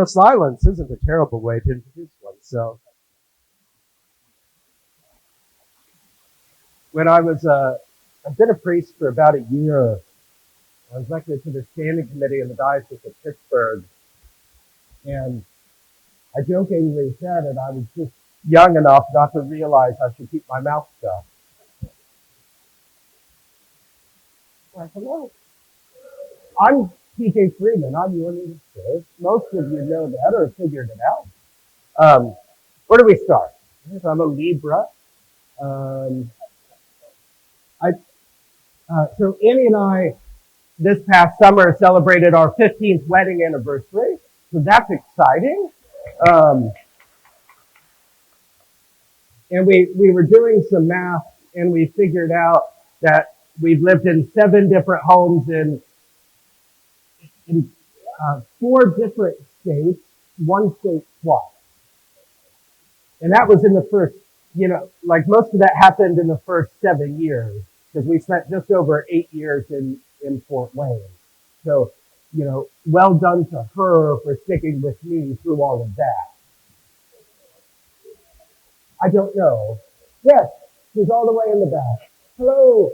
Silence isn't a terrible way to introduce oneself. When I've been a priest for about a year. I was elected to the standing committee in the Diocese of Pittsburgh, and I jokingly said that I was just young enough not to realize I should keep my mouth shut. Well, hello. I'm T.J. Freeman. I'm your minister. Most of you know that or figured it out. Where do we start? I'm a Libra. So Annie and I, this past summer, celebrated our 15th wedding anniversary. So that's exciting. And we were doing some math, and we figured out that we've lived in 7 different homes in 4 different states, 1 state twice. And that was in the first, most of that happened in the first 7 years, because we spent just over 8 years in Fort Wayne. So, well done to her for sticking with me through all of that. I don't know. Yes, she's all the way in the back. Hello.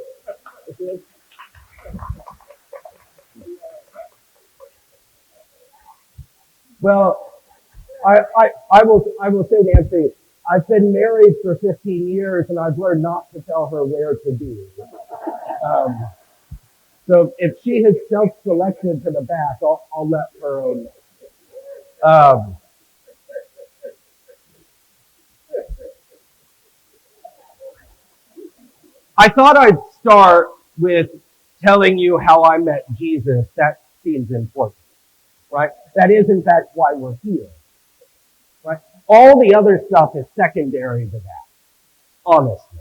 Well, I will say, Nancy, I've been married for 15 years, and I've learned not to tell her where to be. So if she has self-selected to the back, I'll let her own it. I thought I'd start with telling you how I met Jesus. That seems important, right? That is, in fact, why we're here, right? All the other stuff is secondary to that, honestly.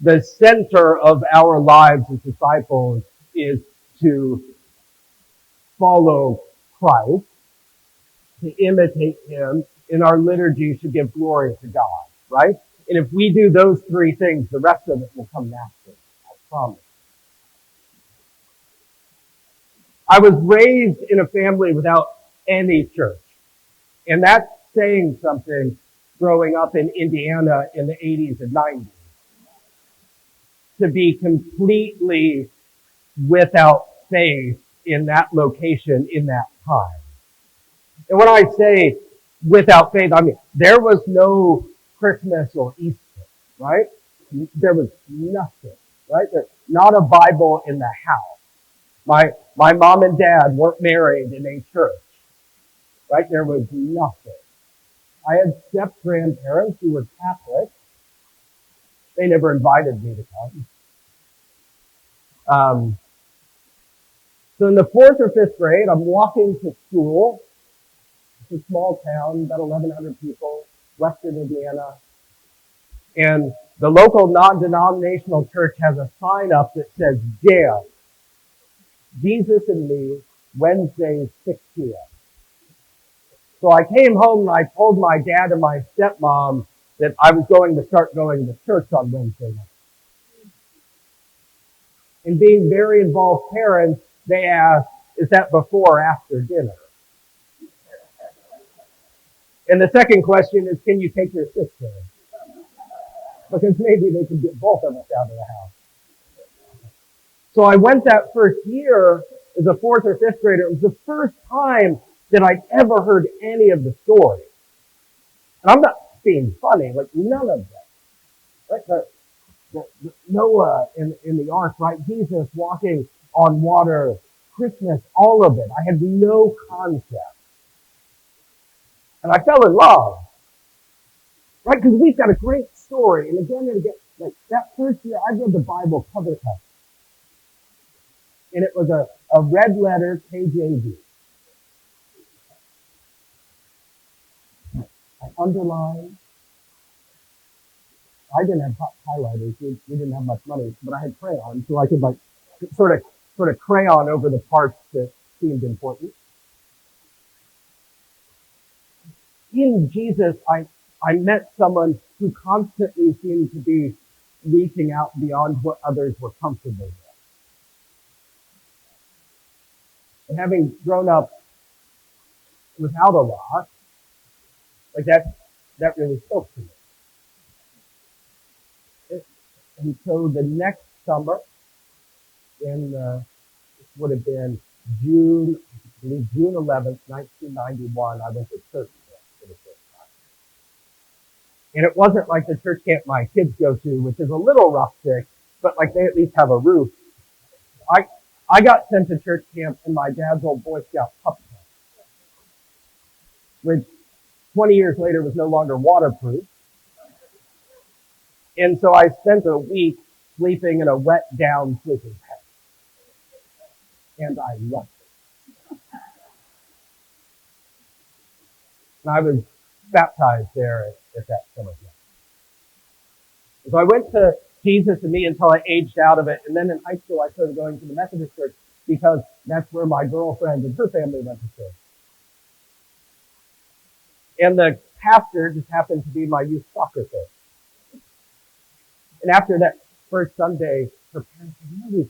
The center of our lives as disciples is to follow Christ, to imitate Him, and our liturgy should give glory to God, right? And if we do those 3 things, the rest of it will come naturally, I promise. I was raised in a family without any church. And that's saying something growing up in Indiana in the 80s and 90s. To be completely without faith in that location, in that time. And when I say without faith, I mean, there was no Christmas or Easter, right? There was nothing, right? There's not a Bible in the house. My mom and dad weren't married in a church, right? There was nothing. I had step-grandparents who were Catholic. They never invited me to come. So in the 4th or 5th grade, I'm walking to school. It's a small town, about 1,100 people, western Indiana. And the local non-denominational church has a sign up that says, Jam, Jesus and me, Wednesdays, 6 p.m. So I came home and I told my dad and my stepmom that I was going to start going to church on Wednesday night. And being very involved parents, they asked, is that before or after dinner? And the second question is, can you take your sister? Because maybe they could get both of us out of the house. So I went that first year as a 4th or 5th grader. It was the first time that I'd ever heard any of the story. And I'm not being funny, like none of them. Right? The Noah in the ark, right? Jesus walking on water, Christmas, all of it. I had no concept. And I fell in love. Right? Because we've got a great story. And again, like that first year, I read the Bible cover to cover. And it was a red letter KJV. I underlined. I didn't have highlighters. We didn't have much money, but I had crayons, so I could like sort of crayon over the parts that seemed important. In Jesus, I met someone who constantly seemed to be reaching out beyond what others were comfortable with. And having grown up without a lot. Like that really spoke to me. And so the next summer, in it would have been June, I believe June 11th, 1991, I went to church for the first time. And it wasn't like the church camp my kids go to, which is a little rustic, but like they at least have a roof. I got sent to church camp in my dad's old Boy Scout pup tent, which 20 years later was no longer waterproof. And so I spent a week sleeping in a wet down sleeping bag. And I loved it. And I was baptized there at that summer camp. So I went to Jesus and Me until I aged out of it. And then in high school, I started going to the Methodist church because that's where my girlfriend and her family went to church. And the pastor just happened to be my youth soccer coach. And after that first Sunday, her parents said,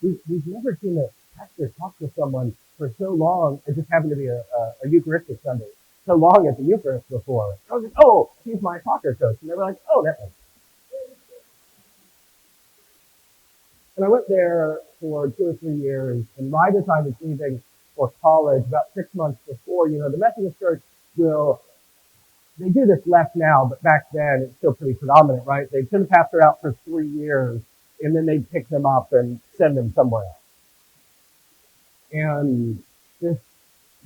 we've never seen a pastor talk to someone for so long. It just happened to be a Eucharistic Sunday. So long at the Eucharist before. I was like, oh, he's my soccer coach. And they were like, oh, that one. And I went there for 2 or 3 years, and right as I was leaving for college, about 6 months before, the Methodist Church they do this less now, but back then it's still pretty predominant, right? They'd send the pastor out for 3 years, and then they'd pick them up and send them somewhere else. And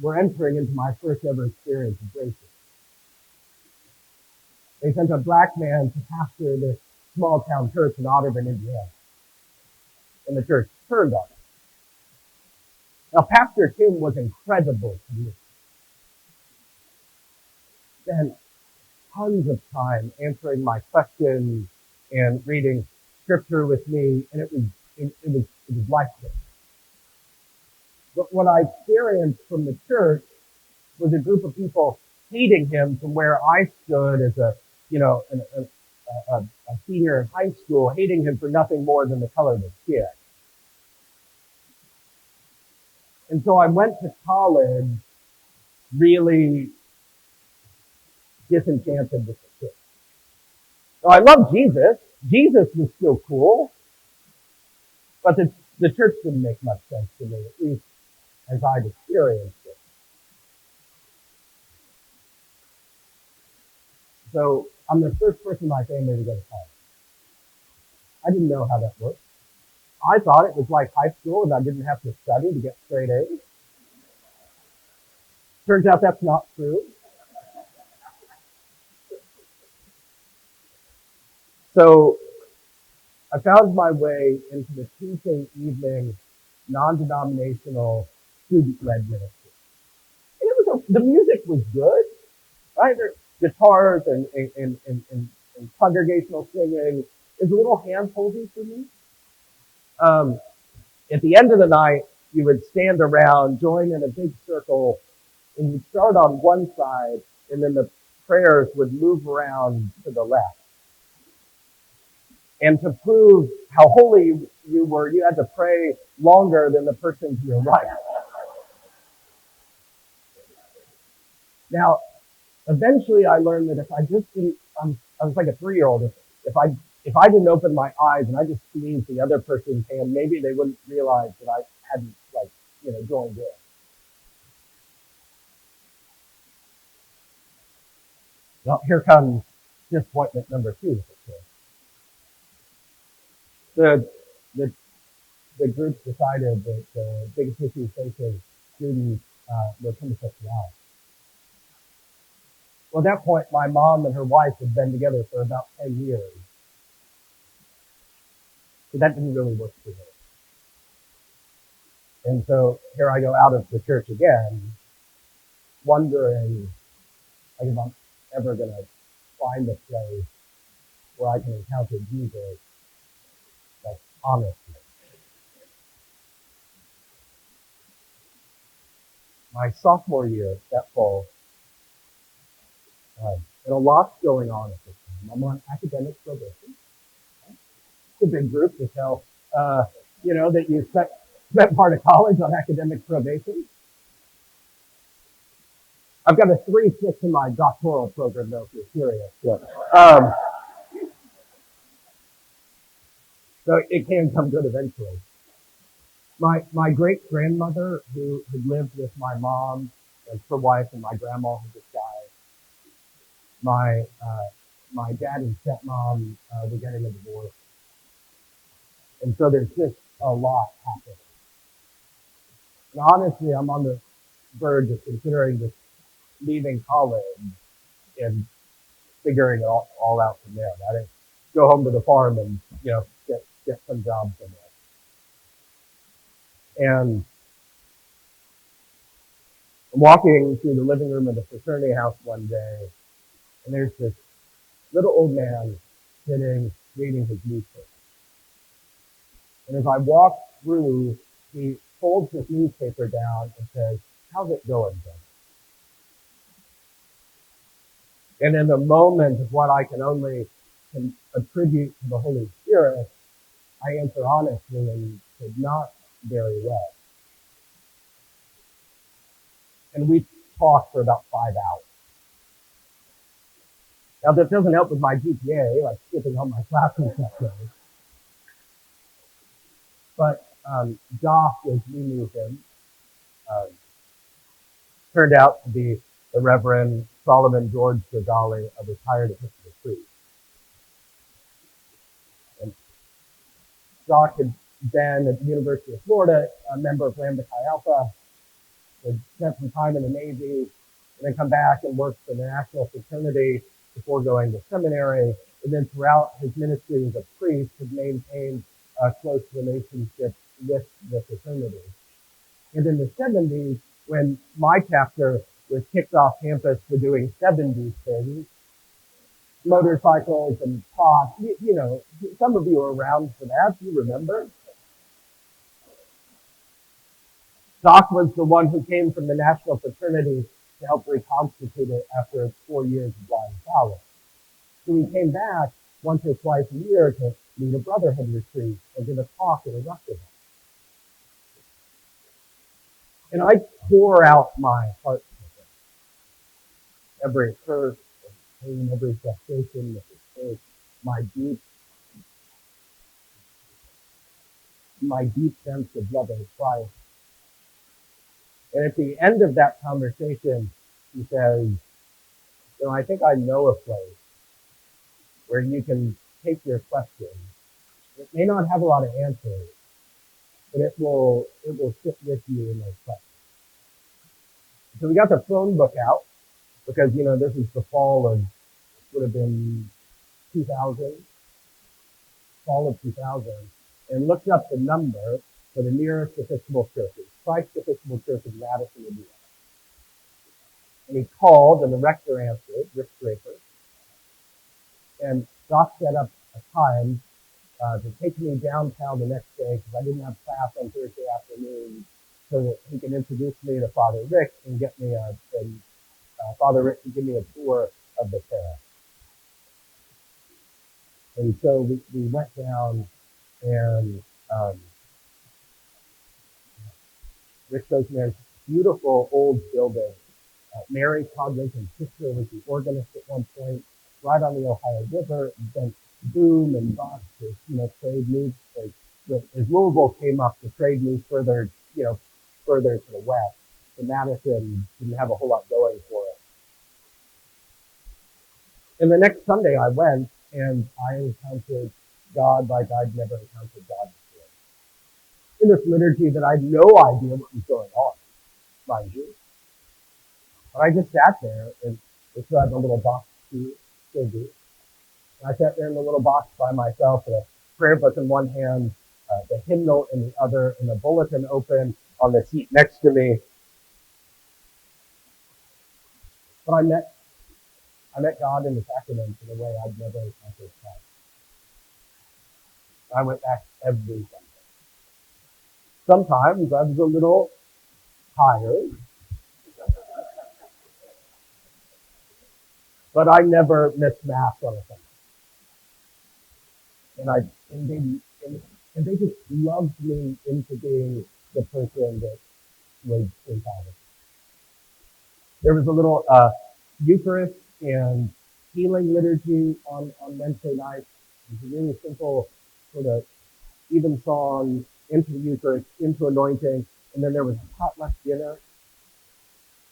we're entering into my first ever experience of racism. They sent a black man to pastor this small town church in Otterburn, Indiana. And the church turned on him. Now, Pastor Tim was incredible to me. Spent tons of time answering my questions and reading scripture with me, and it was life-changing. But what I experienced from the church was a group of people hating him from where I stood as a senior in high school, hating him for nothing more than the color of his skin. And so I went to college really disenchanted with the church. So I love Jesus. Jesus was still cool. But the church didn't make much sense to me, at least as I'd experienced it. So I'm the first person in my family to go to college. I didn't know how that worked. I thought it was like high school and I didn't have to study to get straight A's. Turns out that's not true. So I found my way into the Tuesday evening non-denominational student-led ministry. And the music was good, right? There guitars and congregational singing. It was a little hand-holding for me. At the end of the night, you would stand around, join in a big circle, and you'd start on one side, and then the prayers would move around to the left. And to prove how holy you were, you had to pray longer than the person to your right. Now, eventually I learned that if I just didn't, I was like a 3-year-old. If I didn't open my eyes and I just squeezed the other person's hand, maybe they wouldn't realize that I hadn't, joined in. Well, here comes disappointment number 2. The group decided that the biggest issue facing students was homosexuality. Well, at that point, my mom and her wife had been together for about 10 years. So that didn't really work for me. And so here I go out of the church again, wondering if I'm ever going to find a place where I can encounter Jesus that's honest. My sophomore year, that fall, and a lot's going on at this time. I'm on academic probation. It's a big group to tell, that you spent part of college on academic probation. I've got a 3.6 in my doctoral program, though, if you're curious. So, so it can come good eventually. My great grandmother, who had lived with my mom and her wife and my grandma who just died, my dad and stepmom were getting a divorce, and so there's just a lot happening. And honestly, I'm on the verge of considering just leaving college and figuring it all out from there. I didn't go home to the farm and get some job somewhere. And I'm walking through the living room of the fraternity house one day, and there's this little old man sitting reading his newspaper. And as I walk through, he folds his newspaper down and says, "How's it going, brother?" And in the moment of what I can only attribute to the Holy Spirit, I answer honestly and said, "Not very well." And we talked for about 5 hours. Now, that doesn't help with my GPA, like skipping all my classes that day. But Doc, as we knew him, turned out to be the Reverend Solomon George Dogali, a retired Episcopal priest. And Doc had been at the University of Florida, a member of Lambda Chi Alpha, had spent some time in the Navy, and then come back and worked for the National Fraternity before going to seminary. And then throughout his ministry as a priest, had maintained a close relationship with the fraternity. And in the 70s, when my chapter was kicked off campus for doing 70s things, motorcycles and pot, some of you are around for that, you remember? Doc was the one who came from the National Fraternity to help reconstitute it after 4 years of blind power. So he came back once or twice a year to lead a brotherhood retreat and give a talk at a Rector. And I pour out my heart to him. Every hurt, every pain, every frustration, every my deep sense of love in Christ. And at the end of that conversation, he says, I think I know a place where you can take your questions. It may not have a lot of answers, but it will sit with you in those questions. So we got the phone book out because, this is the fall of, would have been 2000, fall of 2000, and looked up the number for the nearest Episcopal churches, Christ Episcopal Church in Madison, Indiana. And he called, and the rector answered, Rector. And Doc set up a time to take me downtown the next day because I didn't have class on Thursday afternoon, so that he can introduce me to Father Rick and get me Father Rick to give me a tour of the parish. And so we went down, and Rick shows me a beautiful old building. Mary Todd Lincoln's sister was the organist at one point, right on the Ohio River. Then boom and bust as trade moved. As Louisville came up, the trade moved further to the west. So Madison didn't have a whole lot going for it. And the next Sunday I went, and I encountered God like I'd never encountered God before. In this liturgy that I had no idea what was going on, mind you. But I just sat there, and they still had the little box too, still do. And I sat there in the little box by myself with a prayer book in one hand, the hymnal in the other, and the bulletin open on the seat next to me. But I met God in the sacraments in a way I'd never encountered Christ. I went back every Sunday. Sometimes I was a little tired, but I never missed Mass on a Sunday. And they just loved me into being the person that was inside of me. There was a little Eucharist and healing liturgy on Wednesday night. It was a really simple sort of evensong into the Eucharist, into anointing, and then there was a potluck dinner,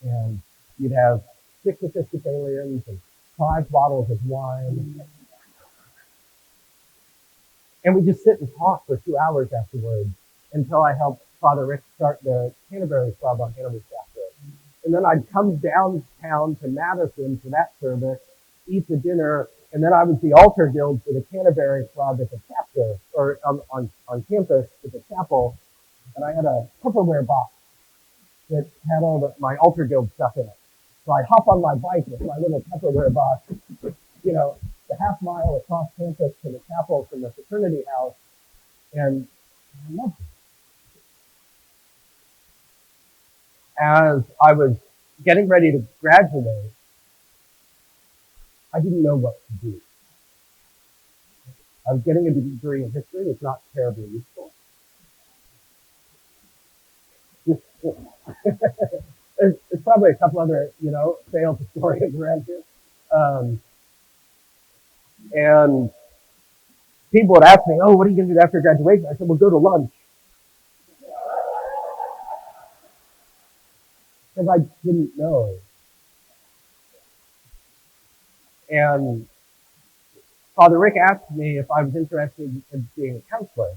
and you'd have 6 Episcopalians and 5 bottles of wine, and we just sit and talk for 2 hours afterwards until I helped Father Rick start the Canterbury Club on Hannibal Chapter. And then I'd come downtown to Madison for that service, eat the dinner, and then I was the altar guild for the Canterbury Club at the chapter, or on campus at the chapel, and I had a Tupperware box that had all my altar guild stuff in it. So I'd hop on my bike with my little Tupperware box, the half mile across campus to the chapel from the fraternity house, and I loved it. As I was getting ready to graduate, I didn't know what to do. I was getting a degree in history. It's not terribly useful. There's probably a couple other, failed historians around here. And people would ask me, oh, what are you going to do after graduation? I said, well, go to lunch. Because I didn't know. And Father Rick asked me if I was interested in being a counselor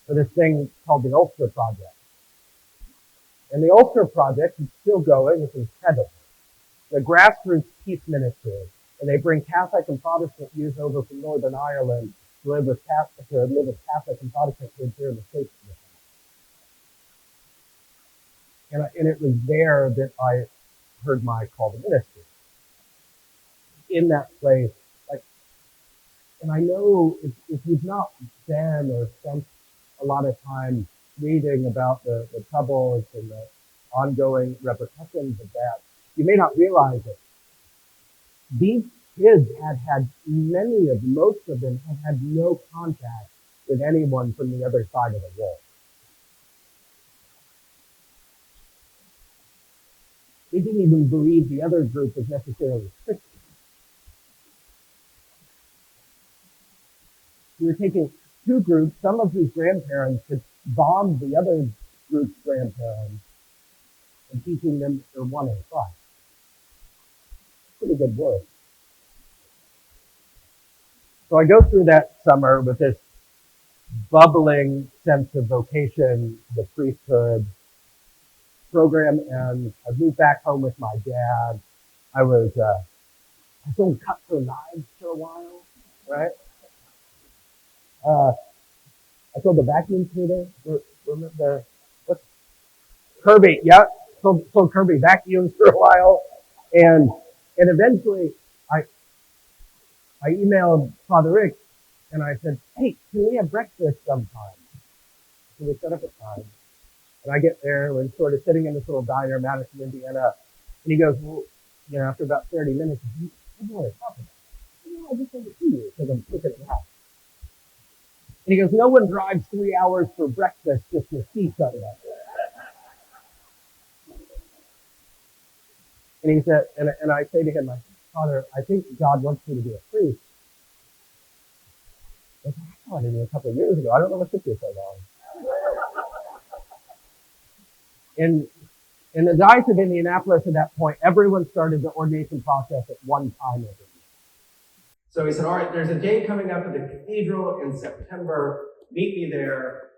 for this thing called the Ulster Project. And the Ulster Project is still going. It's incredible. The grassroots peace ministry. And they bring Catholic and Protestant youth over from Northern Ireland to live as Catholic and Protestant kids here in the States. And it was there that I heard my call to ministry. In that place, and I know if you've not been or spent a lot of time reading about the troubles and the ongoing repercussions of that, you may not realize it. These kids most of them had no contact with anyone from the other side of the wall. They didn't even believe the other group was necessarily Christian. We were taking 2 groups, some of whose grandparents had bombed the other group's grandparents, and teaching them their one in Christ. Pretty good work. So I go through that summer with this bubbling sense of vocation, the priesthood program, and I moved back home with my dad. I sold cut-through knives for a while, right? I sold the vacuum cleaner. Remember what's Kirby? Yeah, sold Kirby vacuums for a while, and eventually I emailed Father Rick and I said, hey, can we have breakfast sometime? So we set up a time, and I get there. We're sort of sitting in this little diner, Madison, Indiana, and he goes, well, after about 30 minutes, what do you want to talk about? I just want to see you because I'm sick of the house. And he goes, no one drives 3 hours for breakfast just to see something. And he said, and I say to him, Father, I think God wants me to be a priest. I thought it was a couple of years ago. I don't know what took you so long. In the Diocese of Indianapolis at that point, everyone started the ordination process at one time every year. So he said, all right, there's a day coming up at the cathedral in September. Meet me there.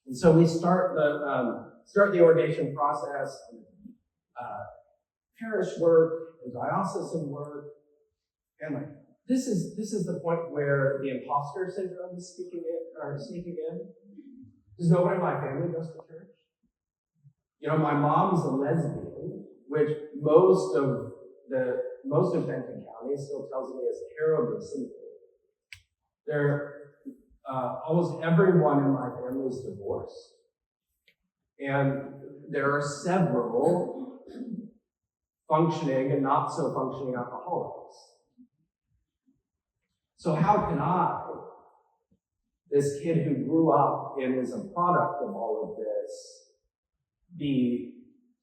And so we start the ordination process, parish work, and diocesan work. And this is the point where the imposter syndrome is sneaking in. Because nobody in my family goes to church. My mom's a lesbian, which most of Benton County still tells me is terribly sinful. Almost everyone in my family is divorced. And there are several functioning and not so functioning alcoholics. So how can I, this kid who grew up and is a product of all of this, be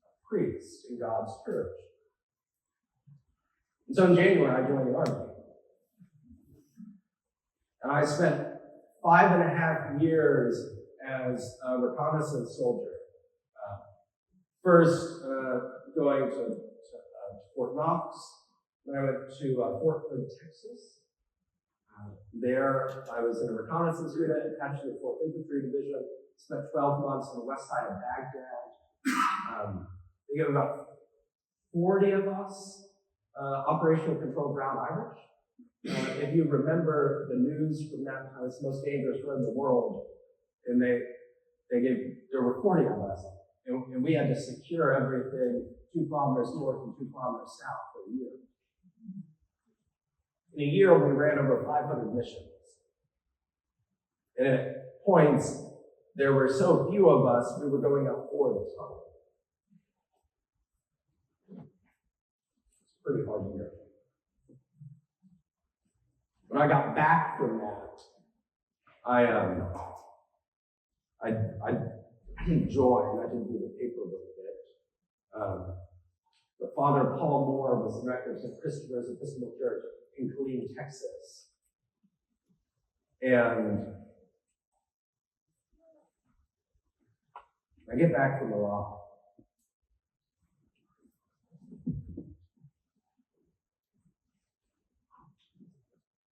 a priest in God's church? So in January, I joined the Army. And I spent 5.5 years as a reconnaissance soldier. First, going to Fort Knox. Then I went to Fort Hood, Texas. There, I was in a reconnaissance unit attached to the 4th Infantry Division. Spent 12 months on the west side of Baghdad. They gave about 40 of us operational control ground Irish. If you remember the news from that time, it's the most dangerous road in the world. And there were 40 of us. And we had to secure everything 2 kilometers north and 2 kilometers south for a year. In a year, we ran over 500 missions. And at points, there were so few of us, we were going out 4 at a time. It's pretty hard to do. When I got back from that, I didn't join. I didn't do the paperwork bit. But Father Paul Moore was the rector of St. Christopher's Episcopal Church in Killeen, Texas. And I get back from Iraq.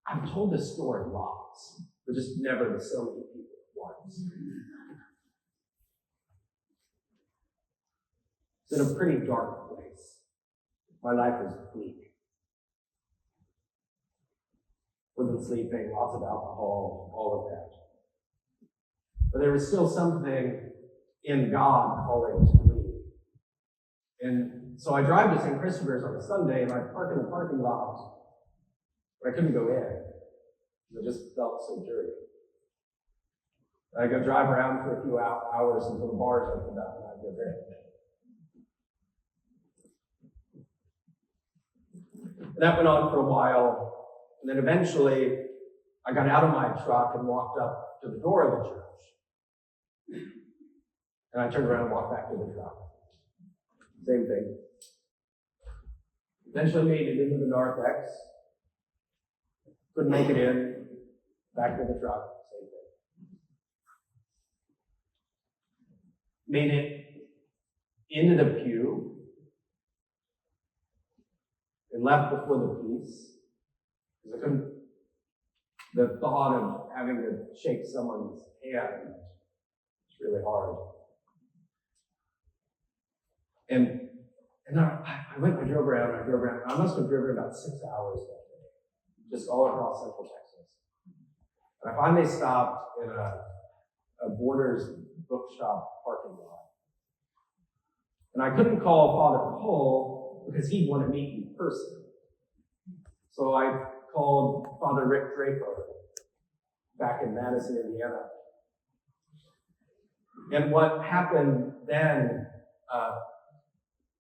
I've told this story lots, but just never to so many people at once. It's in a pretty dark place. My life was bleak. Wasn't sleeping, lots of alcohol, all of that. But there was still something in God calling to me. And so I drive to St. Christopher's on a Sunday, and I park in the parking lot, but I couldn't go in. It just felt so dirty. I go drive around for a few hours until the bars opened up, and I'd go in. And that went on for a while. And then eventually, I got out of my truck and walked up to the door of the church. And I turned around and walked back to the truck. Same thing. Eventually made it into the narthex. Couldn't make it in. Back to the truck. Same thing. Made it into the pew. And left before the peace. Because I couldn't, the thought of having to shake someone's hand is really hard. And then I drove around. I must have driven about 6 hours that day, just all across central Texas. And I finally stopped in a Borders bookshop parking lot. And I couldn't call Father Paul because he'd want to meet me in person. So I called Father Rector back in Madison, Indiana. And what happened then,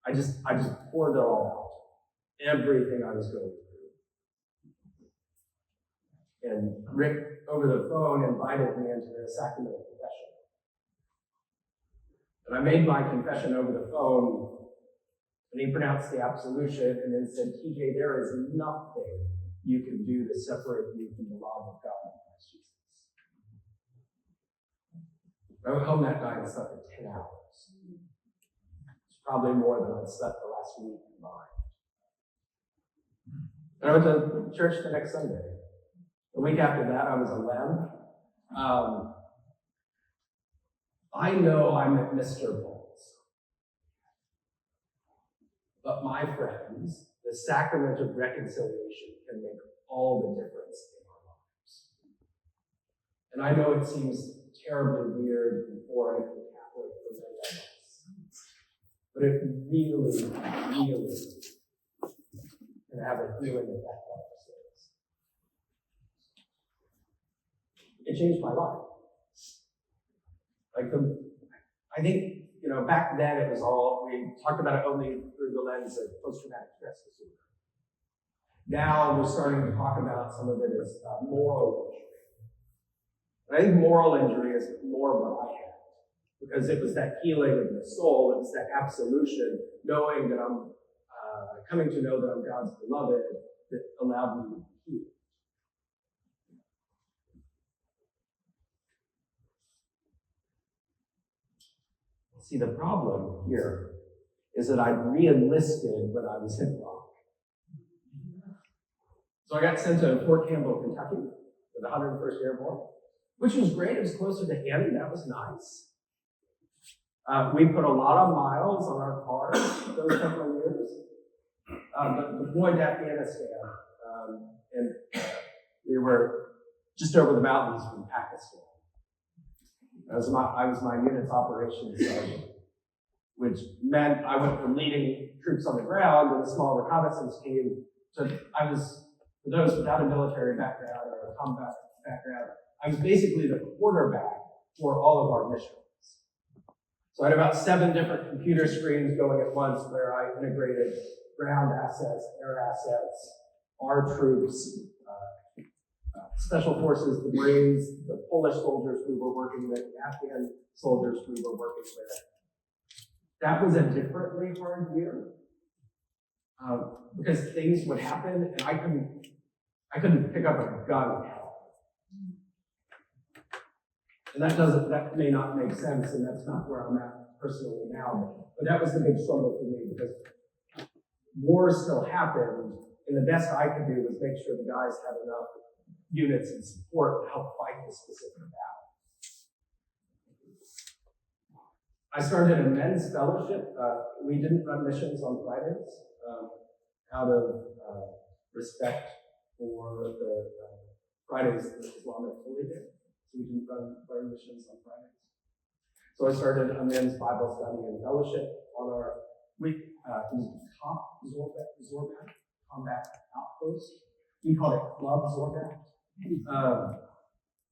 I just poured it all out. Everything I was going through. And Rick, over the phone, invited me into the sacrament of confession. And I made my confession over the phone, and he pronounced the absolution and then said, TJ, there is nothing you can do to separate you from the love of God in Christ Jesus. I went home that night and slept for 10 hours. It's probably more than I'd slept the last week combined. And I went to church the next Sunday. The week after that, I was a lamb. I know I'm at Mr. Bowles. But my friends, the sacrament of reconciliation can make all the difference in our lives. And I know it seems terribly weird and foreign and Catholic for many of us. But it really, really can have a healing effect on our souls. It changed my life. I think, back then it was all, we talked about it only through the lens of post-traumatic stress disorder. Now we're starting to talk about some of it as moral injury. And I think moral injury is more what I had, because it was that healing of the soul, it was that absolution, knowing that I'm coming to know that I'm God's beloved that allowed me to be healed. See, the problem here is that I re-enlisted when I was in Iraq. So I got sent to Fort Campbell, Kentucky, with the 101st Airborne, which was great. It was closer to him. That was nice. We put a lot of miles on our cars those couple of years. But deployed to Afghanistan, and we were just over the mountains from Pakistan. I was my unit's operations sergeant, which meant I went from leading troops on the ground in a small reconnaissance team to for those without a military background or a combat background, I was basically the quarterback for all of our missions. So I had about 7 different computer screens going at once where I integrated ground assets, air assets, our troops, special forces, the Marines, the Polish soldiers we were working with, the Afghan soldiers we were working with. That was a differently hard year because things would happen and I couldn't pick up a gun and help. And that may not make sense, and that's not where I'm at personally now, but that was the big struggle for me because war still happened, and the best I could do was make sure the guys had enough units and support to help fight the specific battle. I started a men's fellowship. We didn't run missions on Fridays out of respect for the Fridays the Islamic holy day. So we didn't run missions on Fridays. So I started a men's Bible study and fellowship on our Zorbat, combat outpost. We called it Club Zorbat.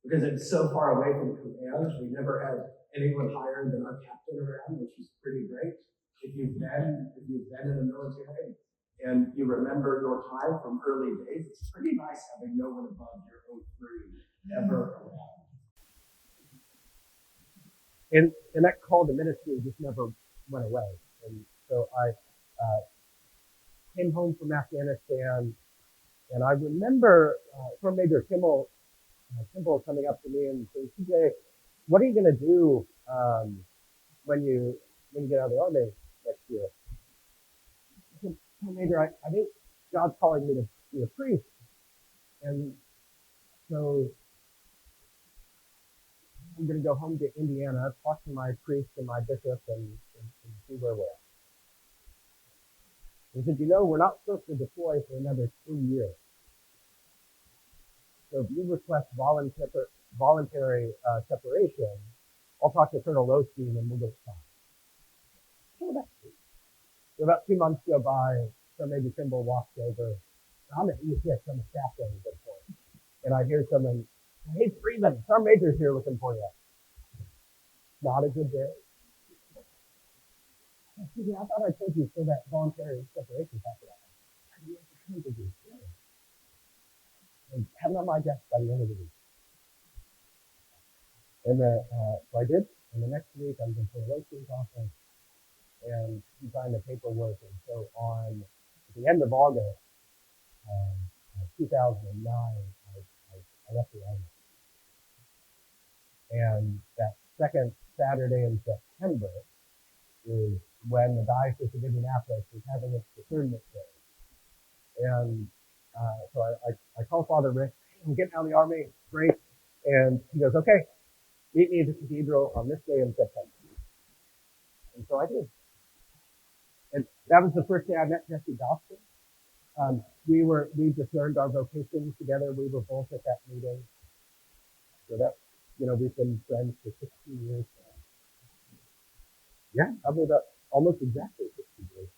Because it's so far away from command, we never had anyone higher than our captain around, which was pretty great. If you've been in the military and you remember your time from early days, it's pretty nice having no one above your 03 ever around. And that call to ministry just never went away. And so I came home from Afghanistan, and I remember Sergeant Major Kimball coming up to me and saying, "T.J., what are you going to do when you get out of the Army next year?" I said, "Sergeant Major, I think God's calling me to be a priest." And so I'm going to go home to Indiana, talk to my priest and my bishop, and see where we're at. He said, "We're not supposed to deploy for another 3 years. So if you request voluntary separation, I'll talk to Colonel Osteen and we'll get signed." So about 2 months go by, Sergeant Major Kimball walks over. I'm at E6, I'm a staff sergeant at this point. And I hear someone, "Hey, Freeman, Sergeant Major's here looking for you." Not a good day. "Excuse me, I thought I told you for that voluntary separation packet." And have it on my desk by the end of the week. And so I did. And the next week, I was in Colonel Osteen's office, and he signed the paperwork. And so at the end of August, 2009, I left the Army. And that second Saturday in September is when the Diocese of Indianapolis was having its discernment day. And so I call Father Rick. "Hey, I'm getting out of the Army. Great." And he goes, "Okay, meet me at the cathedral on this day in September." And so I did. And that was the first day I met Jesse Dobson. We discerned our vocations together. We were both at that meeting. So that, we've been friends for 16 years now. Yeah, probably about almost exactly 16 years.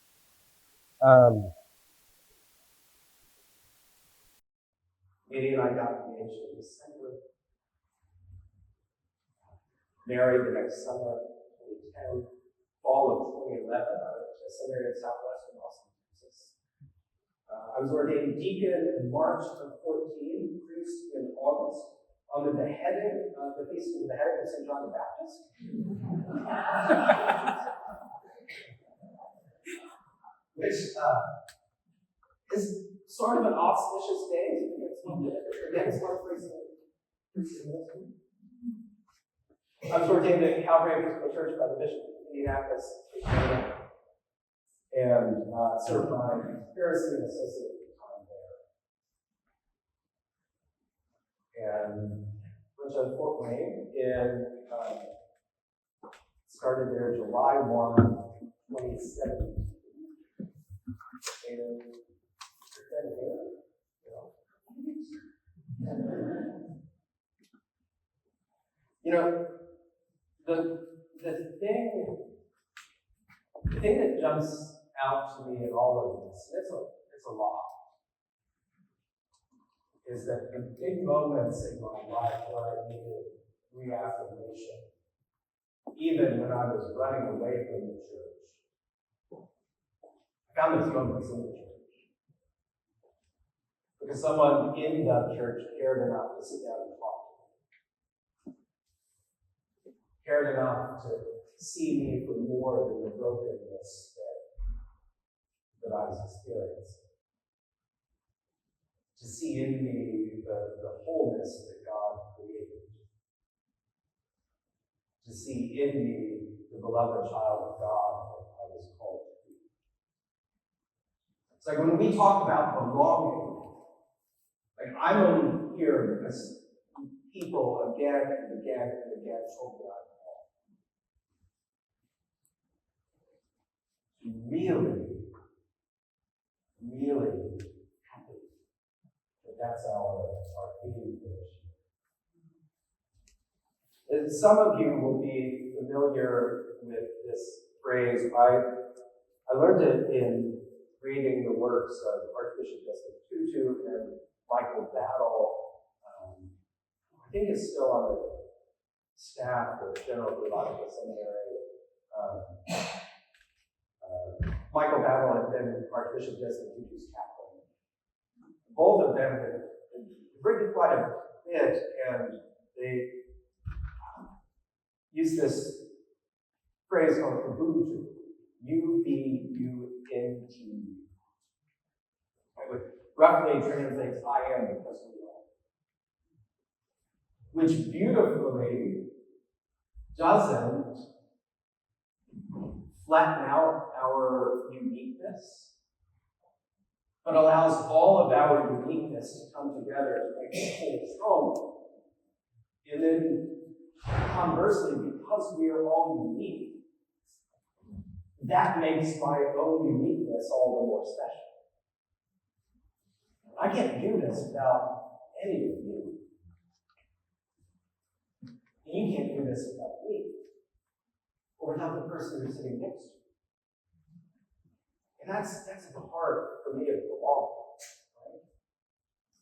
Katie and I got engaged in December. Married the next summer, 2010. Fall of 2011, I went to a seminary in southwestern Austin, Texas. I was ordained deacon in March of 14, priest in August, on the beheading, the feast of the beheading of St. John the Baptist. which is sort of an auspicious day against one priesthood. I was ordained at Calvary Episcopal Church by the Bishop of Indianapolis, and served my heresy and associate time there. And went to Fort Wayne and started there July 1, 2017. And you know, the thing that jumps out to me in all of this, it's a lot, is that the big moments in my life where I needed reaffirmation, even when I was running away from the church, I found those moments in the church. Because someone in the church cared enough to sit down and talk to me. Cared enough to see me for more than the brokenness that I was experiencing. To see in me the wholeness that God created. To see in me the beloved child of God that I was called to be. It's like when we talk about belonging, like I'm only here because people again and again and again told me I'm called. Really, really happy that that's our aim for this year. And some of you will be familiar with this phrase. I learned it in reading the works of Archbishop Rev'd T.J. and Michael Battle, I think is still on the staff of General Theological Seminary. Michael Battle had been Archbishop Rev'd T.J.'s chaplain. Both of them have written quite a bit, and they use this phrase called Ubuntu, U-B-U-N-T, which roughly translates I am because we are. Which beautifully doesn't flatten out our uniqueness, but allows all of our uniqueness to come together to make a whole strong. And then, conversely, because we are all unique, that makes my own uniqueness all the more special. I can't do this without any of you. And you can't do this without me. Or without the person who's sitting next to you. And that's at the heart for me of belonging. Right?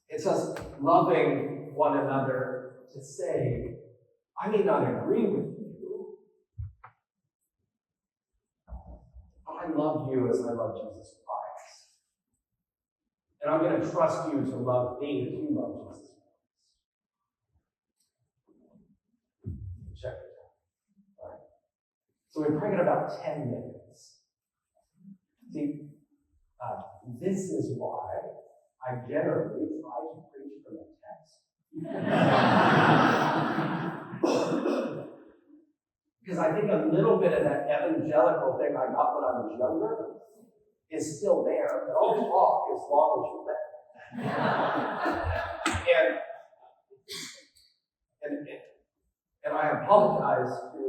It's us loving one another to say, I may not agree with you, but I love you as I love Jesus Christ. And I'm going to trust you to love me as you love Jesus Christ. Check it out. All right. So we pray in about 10 minutes. See, this is why I generally try to preach from a text. Because I think a little bit of that evangelical thing I got when I was younger is still there, but I'll talk as long as you let me. And I apologize to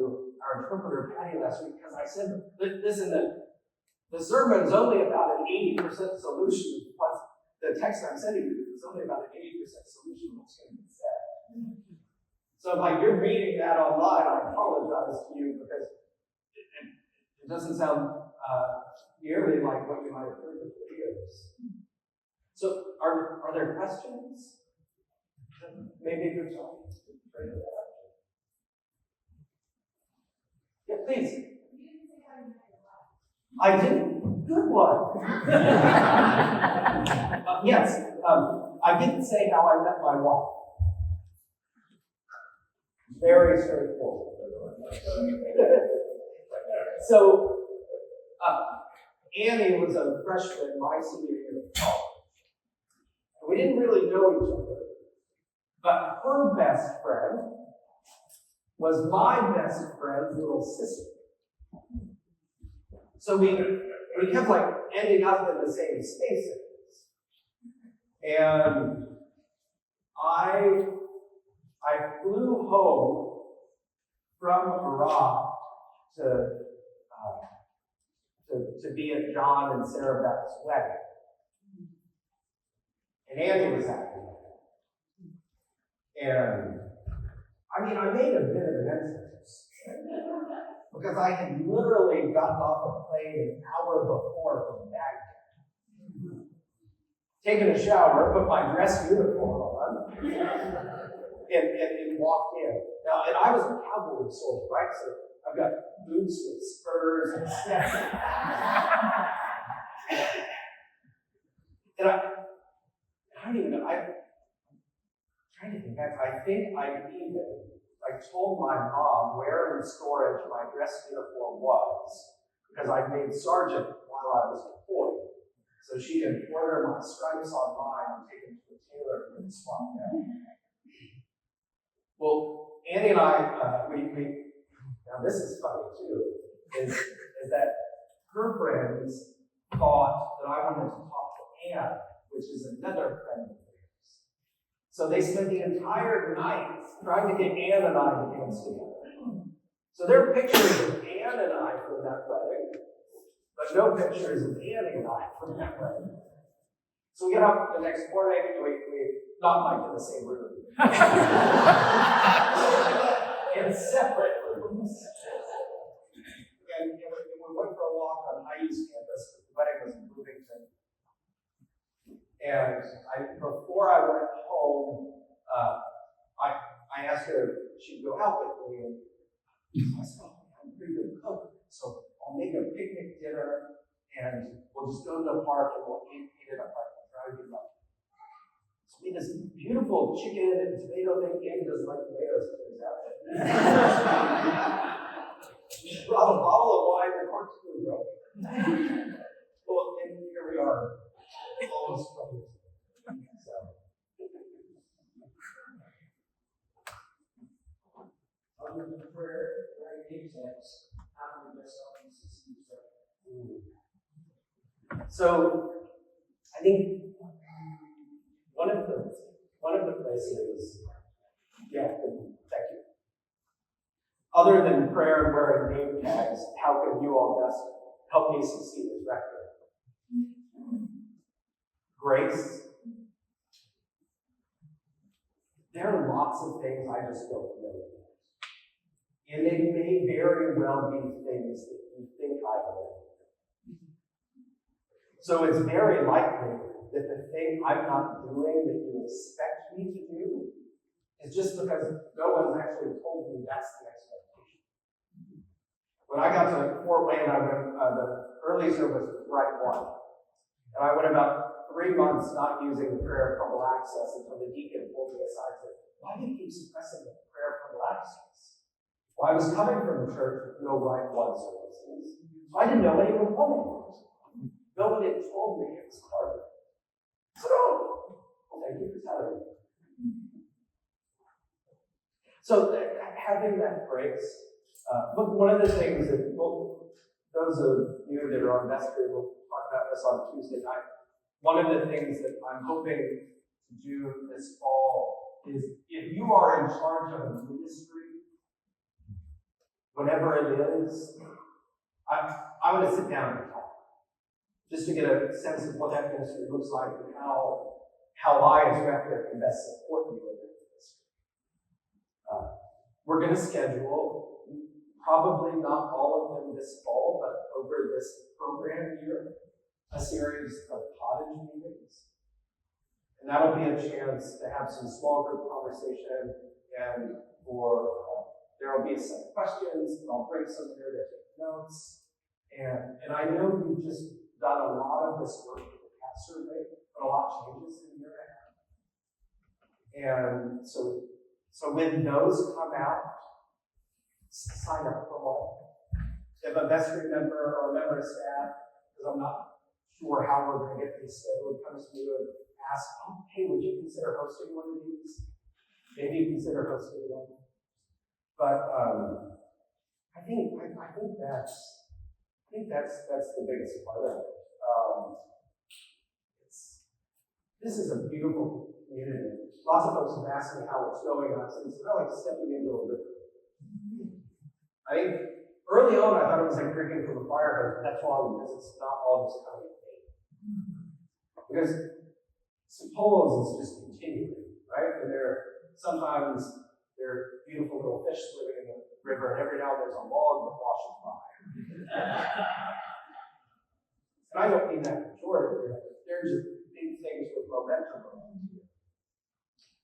our interpreter Patty last week because I said, listen, the sermon's only about an 80% solution. The text I'm sending you is only about an 80% solution of what's going to be said. So if you're reading that online, I apologize to you because it doesn't sound nearly like what you might have heard with your ears. So are there questions? Maybe there's something to pray to that. Yeah, please. I didn't. Good one. Yes. I didn't say how I met my wife. Very straightforward. So, Annie was a freshman my senior year of college. And we didn't really know each other. But her best friend was my best friend's little sister. So we kept like ending up in the same spaces. And I flew home from Iraq to be at John and Sarah Beth's wedding. And Andy was at the wedding. And I made a bit of an entrance. Because I had literally gotten off a plane an hour before from Baghdad. Taken a shower, put my dress uniform on, and walked in. Now, and I was a cavalry soldier, right? So I've got boots with spurs and steps. And I don't even know, I'm trying to think back. I think I told my mom where in storage my dress uniform was, because I made sergeant while I was deployed. So she can order my stripes online and take them to the tailor and swap them. Well, Annie and I, now this is funny too, is that her friends thought that I wanted to talk to Anne, which is another friend of theirs. So they spent the entire night trying to get Anne and I to dance together. So there are pictures of Anne and I from that wedding, but no pictures of Annie and I from that wedding. So we get up the next morning, and we not like in the same room. In separate rooms. And we went for a walk on IU's campus. The wedding was in Bloomington. And before I went home, I asked her if she'd go out with me. And I said, I'm a pretty good cook, so I'll make a picnic dinner, and we'll just go to the park and we'll eat at a park. Try to get up. So we had this beautiful chicken and tomato thing. Annie doesn't like tomatoes, it turns out. She brought a bottle of wine and corkscrew broke. Well, and here we are, almost 20 years ago. So. Other than prayer, writing text, how do we best help us to see that? So, I think one of the places, thank you. Other than prayer and wearing name tags, how can you all best help me succeed as rector? Grace. There are lots of things I just don't know. And they may very well be things that you think I know. So it's very likely that the thing I'm not doing that you expect me to do is just because no one's actually told me that's the expectation. When I got to Fort Wayne, the early service was right one. And I went about 3 months not using the prayer of humble access until the deacon pulled me aside and said, why do you keep suppressing the prayer of humble access? Well, I was coming from a church with no right one services. So I didn't know anyone wanted it. No one had told me it was hard. So, thank you for telling me. So, having that grace, look, one of the things that, those of you that are on vestry, we'll talk about this on Tuesday night. One of the things that I'm hoping to do this fall is, if you are in charge of a ministry, whatever it is, I want to sit down and talk, just to get a sense of what that ministry looks like and how I, as rector, can best support you in that ministry. We're going to schedule, probably not all of them this fall, but over this program year, a series of cottage meetings. And that'll be a chance to have some small group conversation, and there will be a set of questions, and I'll bring some here to take notes. And I know you've just done a lot of this work with the CAT survey, but a lot changes in a year and a half. And so when those come out, sign up for one. If a vestry member or a member of staff, because I'm not sure how we're going to get these scheduled, comes to me and asks, oh, hey, would you consider hosting one of these? Maybe consider hosting one. But I think that's the biggest part of it. This is a beautiful community. Lots of folks have asked me how it's going. I said, it's not like stepping into a river. I think early on I thought it was like drinking from a fire hose, but that's wrong because it's not all just coming at me. Because suppose it's just continuing, right? And sometimes there are beautiful little fish swimming in the river, and every now and then there's a log that washes by. And I don't mean that pejoratively. They're just big things with momentum around here.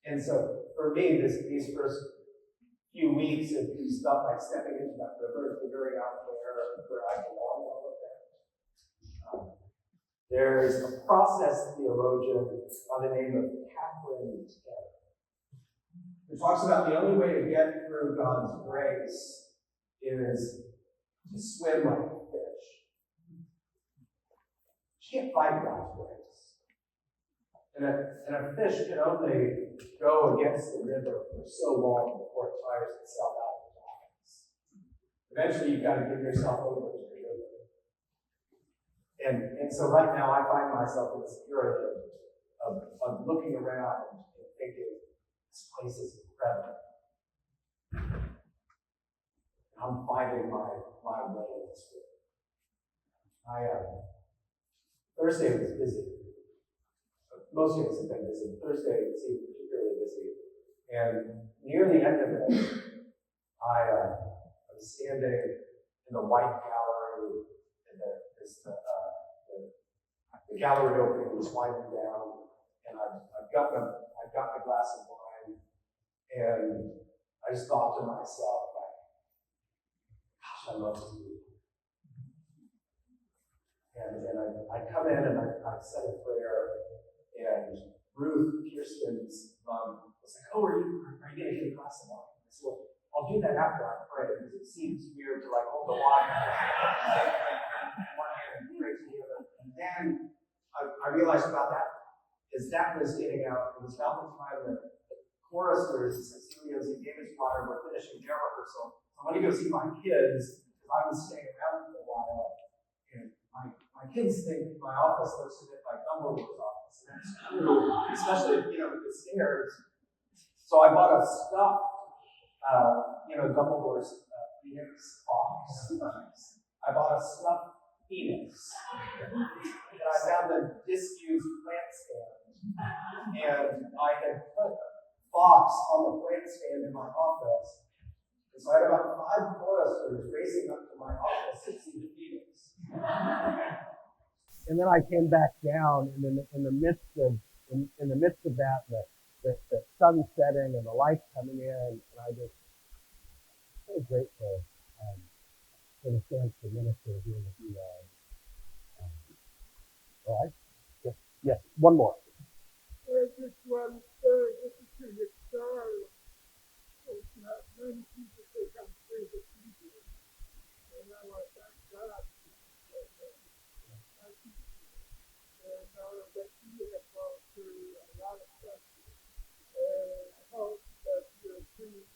And so for me, these first few weeks of stuff like stepping into that river and figuring out where I belong, all of that. There's a process theologian by the name of Catherine Taylor, who talks about the only way to get through God's grace is to swim like a fish. She can't fight God's grace. And a fish can only go against the river for so long before it tires itself out and dies. Eventually, you've got to give yourself over to the river. And so right now, I find myself in the spirit of looking around and thinking, this place is incredible. I'm finding my way in this river. Thursday was busy. Most days have been busy. Thursday seemed particularly busy. And near the end of it, I was standing in the white gallery, and the gallery opening was winding down, and I've got a glass of wine, and I just thought to myself, like, gosh, I love to read. And I come in and I said a prayer. And Ruth Kirsten's mom was like, oh, are you going to get a glass of wine? I said, well, I'll do that after I pray, because it seems weird to like hold the wine in one hand and pray to the other. And then I realized about that is that was getting out. It was about the time that the choristers, Cecilia's and David's choir, were finishing their rehearsal. So I went to go see my kids, because I was staying around for a while. And my kids think my office looks a bit like Dumbledore's office. And that's true, especially with the stairs. So I bought a stuffed, Dumbledore's Phoenix box. I bought a stuffed Phoenix. And I found a disused plant stand. And I had put a box on the plant stand in my office. And so I had about 5 choristers racing up to my office to see the Phoenix. And then I came back down, and in the midst of that, the sun setting and the lights coming in, and I just so grateful for the chance to minister here with you guys. All right, yes, one more. Just one third, this is to your story. It's not many people think I'm free to people. And I want to thank God. Thank you. And I know that you have gone through a lot of stuff. And I hope that your opinion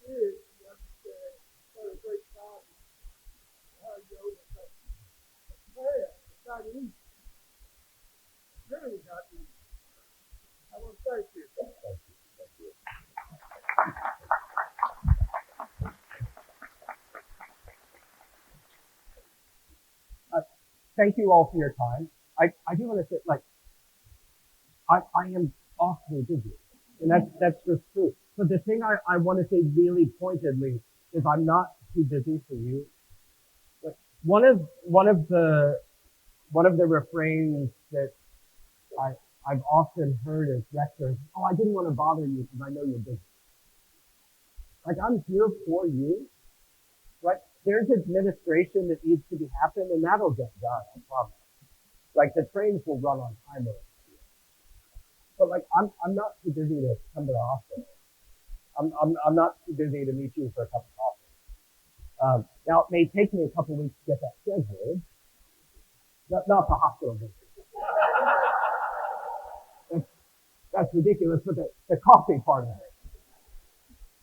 is you understand what a great God is. How you overcome. Prayer, it's not easy. It's really not easy. I want to thank you. Thank you. Thank you all for your time. I do want to say, I am awfully busy, and that's just true. But the thing I want to say really pointedly is I'm not too busy for you. Like, one of the refrains that I've often heard is Rector, oh, I didn't want to bother you because I know you're busy. Like, I'm here for you, right? There's administration that needs to be happened, and that'll get done, I promise. Like, the trains will run on time over here. But like, I'm not too busy to come to the office. I'm not too busy to meet you for a cup of coffee. Now, it may take me a couple weeks to get that scheduled, Not the hospital visit. That's ridiculous, but the coffee part of it.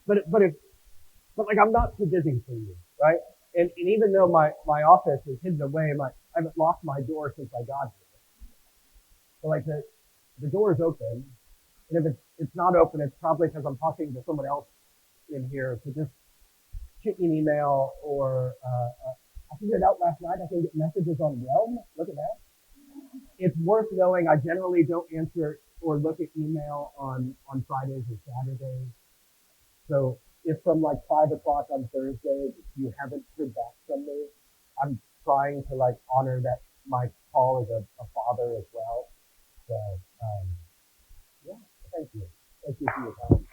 But like I'm not too busy for you, right? And even though my office is hidden away, I haven't locked my door since I got here. So like the door is open, and if it's not open, it's probably because I'm talking to someone else in here. So just shoot me an email, or I figured out last night I can get messages on Realm. Look at that. It's worth knowing I generally don't answer or look at email on Fridays or Saturdays. So if from like 5 o'clock on Thursday you haven't heard back from me, I'm trying to like honor that my call as a father as well. So yeah, thank you. Thank you for your time.